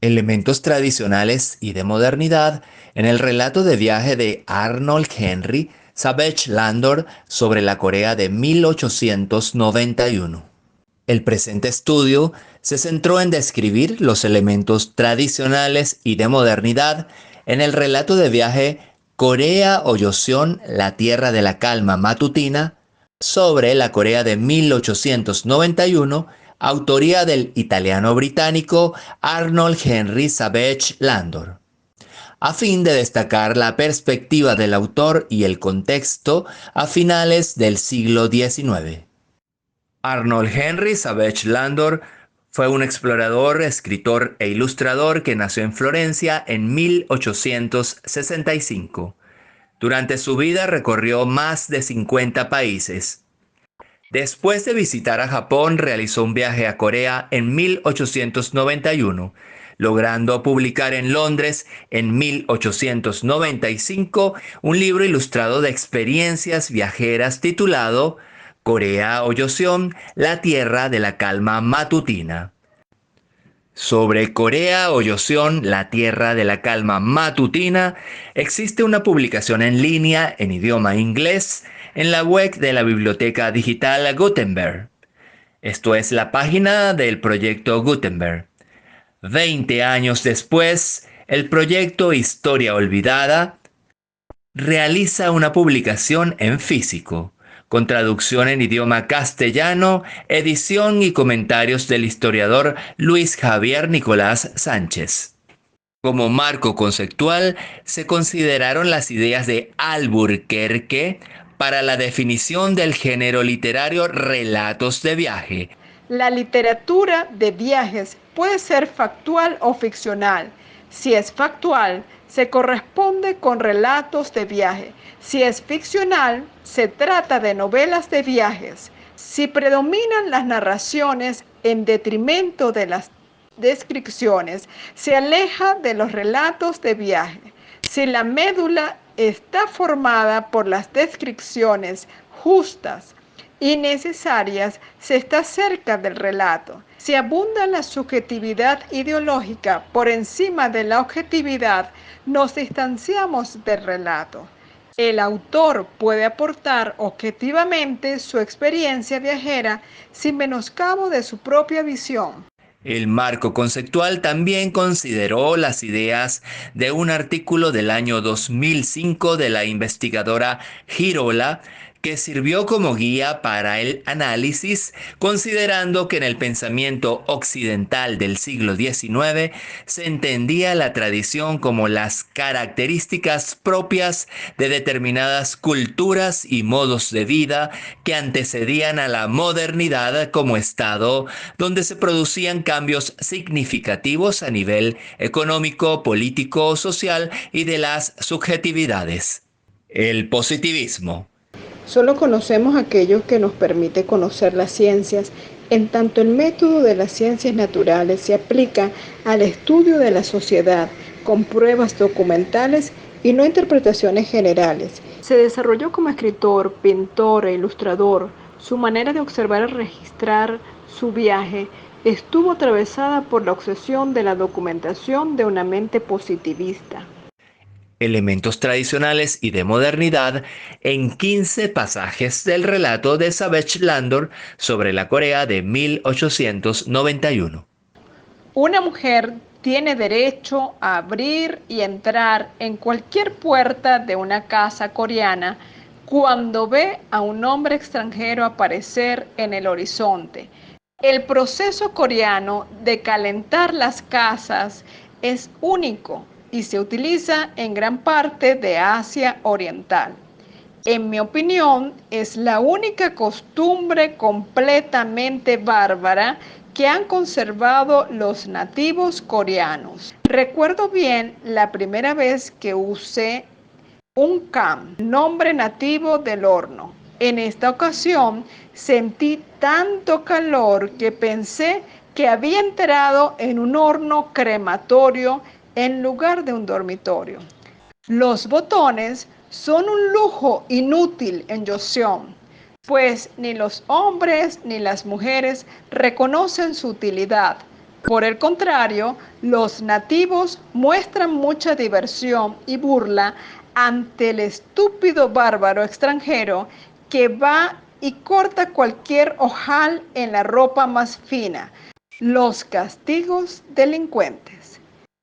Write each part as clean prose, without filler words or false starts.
Elementos tradicionales y de modernidad en el relato de viaje de Arnold Henry Savage Landor sobre la Corea de 1891. El presente estudio se centró en describir los elementos tradicionales y de modernidad en el relato de viaje Corea o Joseon, la tierra de la calma matutina, sobre la Corea de 1891, autoría del italiano-británico Arnold Henry Savage Landor, a fin de destacar la perspectiva del autor y el contexto a finales del siglo XIX. Arnold Henry Savage Landor fue un explorador, escritor e ilustrador que nació en Florencia en 1865. Durante su vida recorrió más de 50 países. Después de visitar a Japón, realizó un viaje a Corea en 1891, logrando publicar en Londres en 1895 un libro ilustrado de experiencias viajeras titulado Corea o Joseon, la tierra de la calma matutina. Sobre Corea o Joseon, la tierra de la calma matutina, existe una publicación en línea en idioma inglés en la web de la biblioteca digital Gutenberg. Esto es la página del proyecto Gutenberg. 20 años después, el proyecto Historia Olvidada realiza una publicación en físico, con traducción en idioma castellano, edición y comentarios del historiador Luis Javier Nicolás Sánchez. Como marco conceptual, se consideraron las ideas de Alburquerque para la definición del género literario relatos de viaje. La literatura de viajes puede ser factual o ficcional. Si es factual, se corresponde con relatos de viaje. Si es ficcional, se trata de novelas de viajes. Si predominan las narraciones en detrimento de las descripciones, se aleja de los relatos de viaje. Si la médula está formada por las descripciones justas y necesarias, se está cerca del relato. Si abunda la subjetividad ideológica por encima de la objetividad, nos distanciamos del relato. El autor puede aportar objetivamente su experiencia viajera sin menoscabo de su propia visión. El marco conceptual también consideró las ideas de un artículo del año 2005 de la investigadora Girola, que sirvió como guía para el análisis, considerando que en el pensamiento occidental del siglo XIX se entendía la tradición como las características propias de determinadas culturas y modos de vida que antecedían a la modernidad como estado donde se producían cambios significativos a nivel económico, político, social y de las subjetividades. El positivismo. Solo conocemos aquello que nos permite conocer las ciencias, en tanto el método de las ciencias naturales se aplica al estudio de la sociedad con pruebas documentales y no interpretaciones generales. Se desarrolló como escritor, pintor e ilustrador. Su manera de observar y registrar su viaje estuvo atravesada por la obsesión de la documentación de una mente positivista. Elementos tradicionales y de modernidad en 15 pasajes del relato de Savage Landor sobre la Corea de 1891. Una mujer tiene derecho a abrir y entrar en cualquier puerta de una casa coreana cuando ve a un hombre extranjero aparecer en el horizonte. El proceso coreano de calentar las casas es único y se utiliza en gran parte de Asia Oriental. En mi opinión, es la única costumbre completamente bárbara que han conservado los nativos coreanos. Recuerdo bien la primera vez que usé un cam, nombre nativo del horno. En esta ocasión sentí tanto calor que pensé que había entrado en un horno crematorio en lugar de un dormitorio. Los botones son un lujo inútil en Joseon, pues ni los hombres ni las mujeres reconocen su utilidad. Por el contrario, los nativos muestran mucha diversión y burla ante el estúpido bárbaro extranjero que va y corta cualquier ojal en la ropa más fina. Los castigos delincuentes.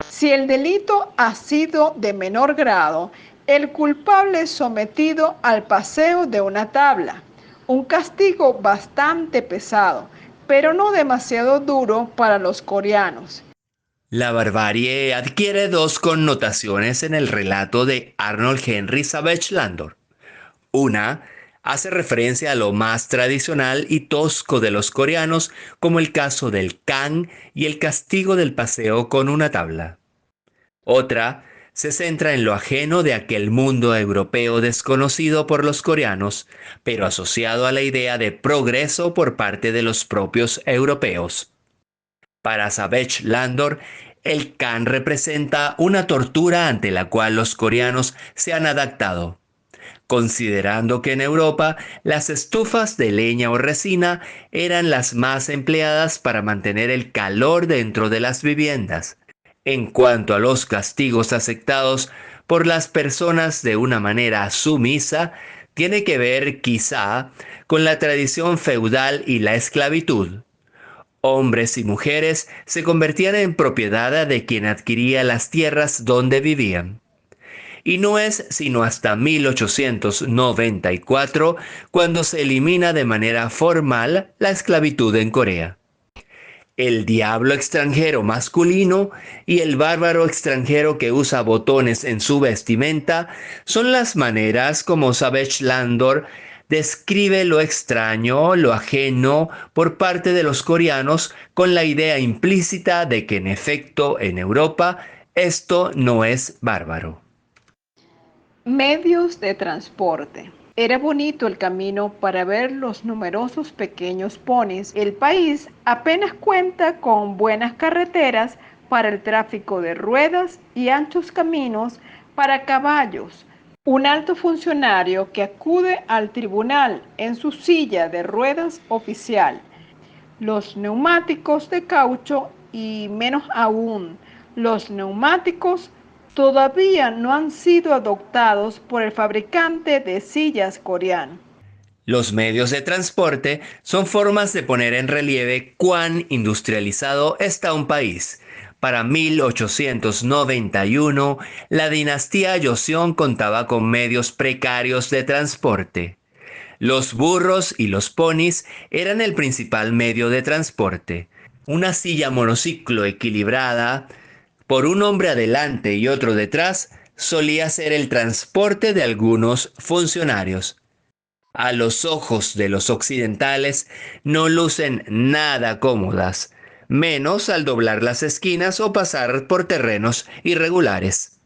Si el delito ha sido de menor grado, el culpable es sometido al paseo de una tabla, un castigo bastante pesado, pero no demasiado duro para los coreanos. La barbarie adquiere dos connotaciones en el relato de Arnold Henry Savage Landor. Una hace referencia a lo más tradicional y tosco de los coreanos, como el caso del can y el castigo del paseo con una tabla. Otra se centra en lo ajeno de aquel mundo europeo desconocido por los coreanos, pero asociado a la idea de progreso por parte de los propios europeos. Para Savage Landor, el can representa una tortura ante la cual los coreanos se han adaptado, considerando que en Europa las estufas de leña o resina eran las más empleadas para mantener el calor dentro de las viviendas. En cuanto a los castigos aceptados por las personas de una manera sumisa, tiene que ver quizá con la tradición feudal y la esclavitud. Hombres y mujeres se convertían en propiedad de quien adquiría las tierras donde vivían. Y no es sino hasta 1894 cuando se elimina de manera formal la esclavitud en Corea. El diablo extranjero masculino y el bárbaro extranjero que usa botones en su vestimenta son las maneras como Savage Landor describe lo extraño, lo ajeno por parte de los coreanos, con la idea implícita de que en efecto en Europa esto no es bárbaro. Medios de transporte. Era bonito el camino para ver los numerosos pequeños ponis. El país apenas cuenta con buenas carreteras para el tráfico de ruedas y anchos caminos para caballos. Un alto funcionario que acude al tribunal en su silla de ruedas oficial. Los neumáticos de caucho y menos aún, los neumáticos todavía no han sido adoptados por el fabricante de sillas coreano. Los medios de transporte son formas de poner en relieve cuán industrializado está un país. Para 1891, la dinastía Joseon contaba con medios precarios de transporte. Los burros y los ponis eran el principal medio de transporte. Una silla monociclo equilibrada por un hombre adelante y otro detrás solía ser el transporte de algunos funcionarios. A los ojos de los occidentales no lucen nada cómodas, menos al doblar las esquinas o pasar por terrenos irregulares.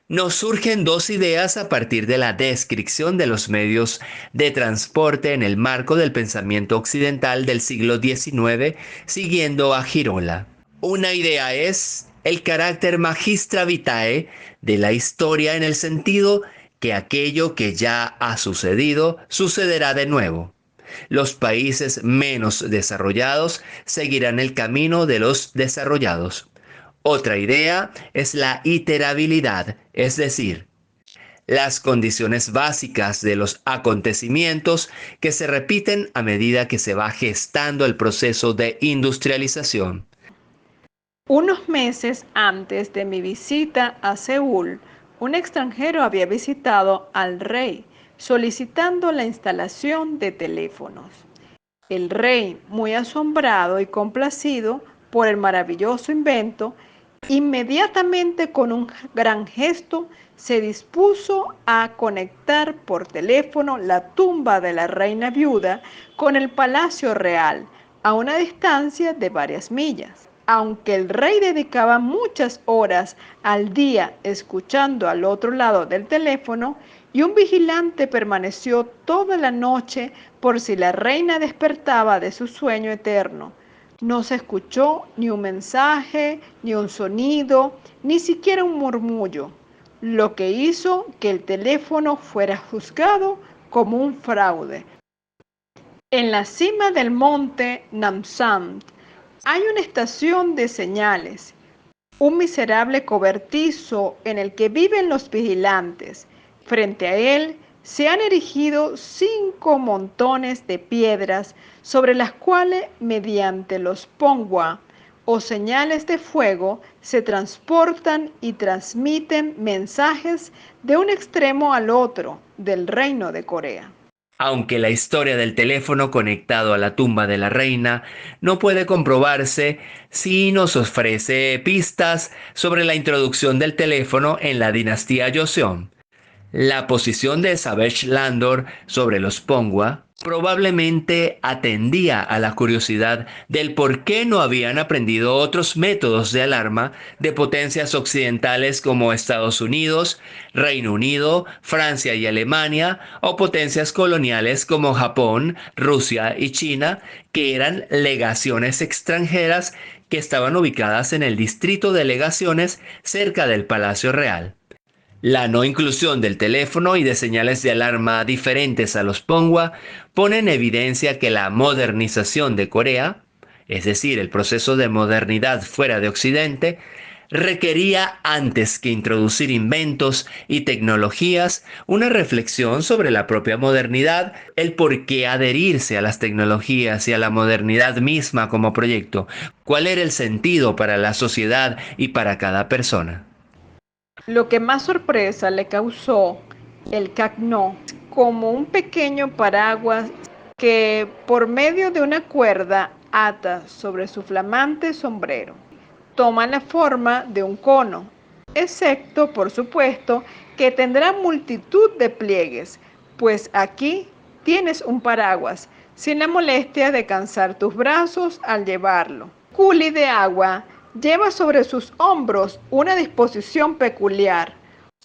Nos surgen dos ideas a partir de la descripción de los medios de transporte en el marco del pensamiento occidental del siglo XIX, siguiendo a Girola. Una idea es el carácter magistra vitae de la historia, en el sentido que aquello que ya ha sucedido sucederá de nuevo. Los países menos desarrollados seguirán el camino de los desarrollados. Otra idea es la iterabilidad, es decir, las condiciones básicas de los acontecimientos que se repiten a medida que se va gestando el proceso de industrialización. Unos meses antes de mi visita a Seúl, un extranjero había visitado al rey solicitando la instalación de teléfonos. El rey, muy asombrado y complacido por el maravilloso invento, inmediatamente con un gran gesto se dispuso a conectar por teléfono la tumba de la reina viuda con el palacio real a una distancia de varias millas. Aunque el rey dedicaba muchas horas al día escuchando al otro lado del teléfono, y un vigilante permaneció toda la noche por si la reina despertaba de su sueño eterno. No se escuchó ni un mensaje, ni un sonido, ni siquiera un murmullo, lo que hizo que el teléfono fuera juzgado como un fraude. En la cima del monte Namsan, Hay una estación de señales, un miserable cobertizo en el que viven los vigilantes. Frente a él se han erigido 5 montones de piedras sobre las cuales, mediante los pongwa o señales de fuego, se transportan y transmiten mensajes de un extremo al otro del reino de Corea. Aunque la historia del teléfono conectado a la tumba de la reina no puede comprobarse, sí nos ofrece pistas sobre la introducción del teléfono en la dinastía Joseon. La posición de Savage Landor sobre los Pongwa probablemente atendía a la curiosidad del por qué no habían aprendido otros métodos de alarma de potencias occidentales como Estados Unidos, Reino Unido, Francia y Alemania, o potencias coloniales como Japón, Rusia y China, que eran legaciones extranjeras que estaban ubicadas en el distrito de legaciones cerca del Palacio Real. La no inclusión del teléfono y de señales de alarma diferentes a los Pongwa pone en evidencia que la modernización de Corea, es decir, el proceso de modernidad fuera de Occidente, requería, antes que introducir inventos y tecnologías, una reflexión sobre la propia modernidad, el por qué adherirse a las tecnologías y a la modernidad misma como proyecto, cuál era el sentido para la sociedad y para cada persona. Lo que más sorpresa le causó el cacno como un pequeño paraguas que por medio de una cuerda ata sobre su flamante sombrero. Toma la forma de un cono, excepto, por supuesto, que tendrá multitud de pliegues, pues aquí tienes un paraguas, sin la molestia de cansar tus brazos al llevarlo. Culi de agua lleva sobre sus hombros una disposición peculiar,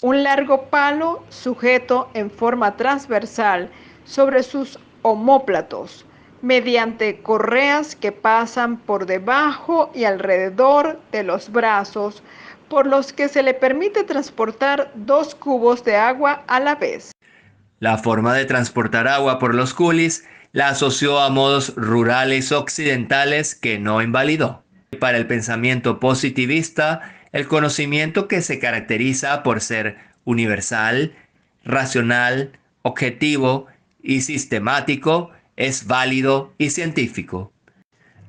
un largo palo sujeto en forma transversal sobre sus omóplatos, mediante correas que pasan por debajo y alrededor de los brazos, por los que se le permite transportar 2 cubos de agua a la vez. La forma de transportar agua por los coolies la asoció a modos rurales occidentales que no invalidó. Para el pensamiento positivista, el conocimiento que se caracteriza por ser universal, racional, objetivo y sistemático es válido y científico.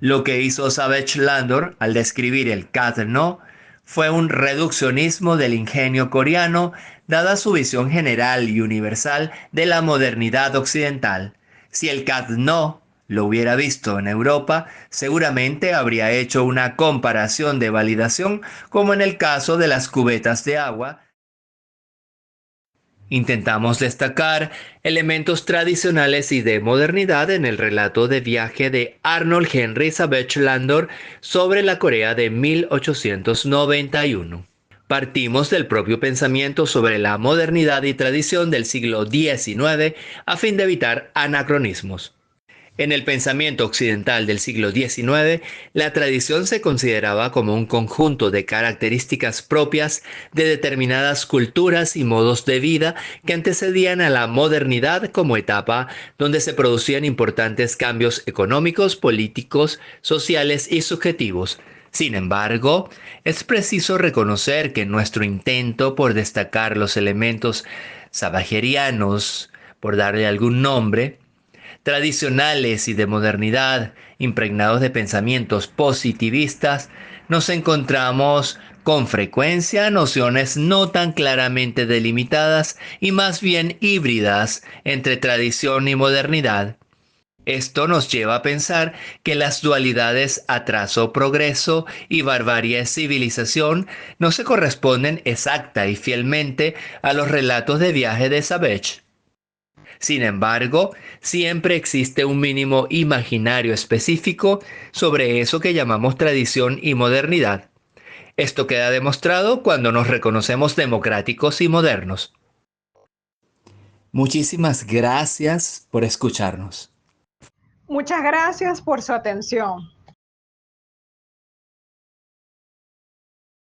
Lo que hizo Savage Landor al describir el Cat-No fue un reduccionismo del ingenio coreano, dada su visión general y universal de la modernidad occidental. Si el Cat-No lo hubiera visto en Europa, seguramente habría hecho una comparación de validación, como en el caso de las cubetas de agua. Intentamos destacar elementos tradicionales y de modernidad en el relato de viaje de Arnold Henry Savage Landor sobre la Corea de 1891. Partimos del propio pensamiento sobre la modernidad y tradición del siglo XIX a fin de evitar anacronismos. En el pensamiento occidental del siglo XIX, la tradición se consideraba como un conjunto de características propias de determinadas culturas y modos de vida que antecedían a la modernidad como etapa donde se producían importantes cambios económicos, políticos, sociales y subjetivos. Sin embargo, es preciso reconocer que nuestro intento por destacar los elementos sabajerianos, por darle algún nombre, tradicionales y de modernidad, impregnados de pensamientos positivistas, nos encontramos con frecuencia nociones no tan claramente delimitadas y más bien híbridas entre tradición y modernidad. Esto nos lleva a pensar que las dualidades atraso-progreso y barbarie-civilización no se corresponden exacta y fielmente a los relatos de viaje de Savage. Sin embargo, siempre existe un mínimo imaginario específico sobre eso que llamamos tradición y modernidad. Esto queda demostrado cuando nos reconocemos democráticos y modernos. Muchísimas gracias por escucharnos. Muchas gracias por su atención.